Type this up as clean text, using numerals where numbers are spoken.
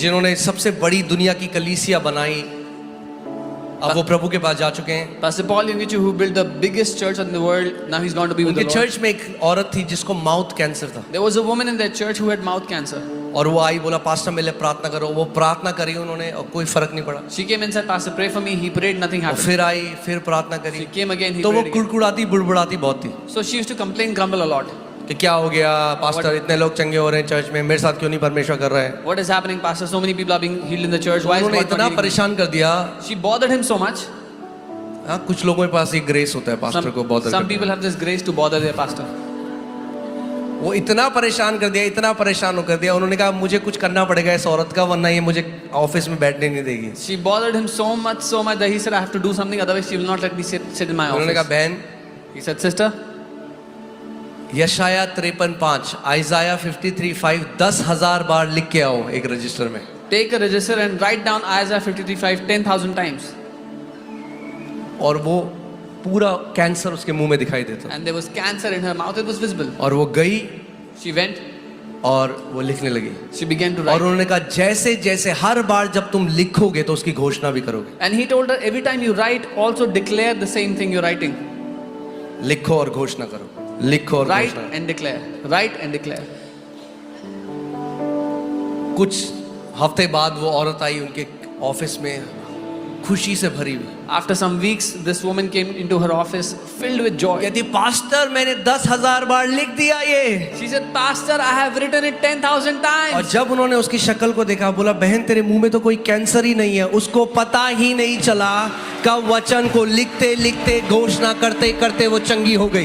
जिन्होंने सबसे बड़ी दुनिया की कलीसिया बनाई, अब वो प्रभु के पास जा चुके हैं। Pastor Paul Yungichu, who built the biggest church in the world, now he's gone to be with उनके the Lord. चर्च में एक औरत थी जिसको माउथ कैंसर था, There was a woman in that church who had mouth cancer. और वो आई, बोला पास्टर मेरे लिए प्रार्थना करो। वो प्रार्थना करी उन्होंने और कोई फर्क नहीं पड़ा। She came and said, Pastor, pray for me. He prayed, nothing और happened. फिर आई, फिर प्रार्थना करी, She came again, he तो वो prayed again. कुड़कुड़ाती बुड़बुड़ाती बहुत थी So she used to complain, grumble a lot. कि क्या हो गया पास्टर, इतने लोग चंगे हो रहे हैं चर्च में, मेरे साथ क्यों नहीं परमेश्वर कर रहा है। What is happening, Pastor? So many people are being healed in the church. Why is उन्होंने God not इतना healing me? परेशान कर दिया। She bothered him so much. हाँ, कुछ लोगों के पास ये ग्रेस होता है पास्टर को बॉदर Some करने people have this grace to bother their pastor. का। वो इतना परेशान कर दिया, इतना परेशान कर दिया, उन्होंने कहा मुझे कुछ करना पड़ेगा इस औरत का, वरना ये मुझे ऑफिस में बैठने नहीं देगी। She bothered him so much that he said, I have to do something, otherwise she will not let me sit in my उन्होंने कहा office. बहन, He said, Sister, यशाया 53:5, आइजाया 53:5 10,000 बार लिख के आओ एक रजिस्टर में। take a register and write down Isaiah 53:5 10,000 times. और वो पूरा कैंसर उसके मुंह में दिखाई देता, And there was cancer in her mouth, it was visible. और वो गई She went, और वो लिखने लगी, she began to और write. उन्होंने कहा जैसे जैसे हर बार जब तुम लिखोगे तो उसकी घोषणा भी करोगे। And he told her, every time you write, also declare the same thing you're writing. लिखो और घोषणा करो, लिखो और Write घोषणा। and declare. Write and declare. कुछ हफ्ते बाद वो औरत आई उनके ऑफिस में खुशी से भरी हुई, After some weeks, this woman came into her office filled with joy. कहती पास्टर मैंने 10,000 बार लिख दिया ये। She said, Pastor, I have written it 10,000 और times. जब उन्होंने उसकी शक्ल को देखा, बोला बहन तेरे मुंह में तो कोई कैंसर ही नहीं है। उसको पता ही नहीं चला कब वचन को लिखते लिखते घोषणा करते करते वो चंगी हो गई।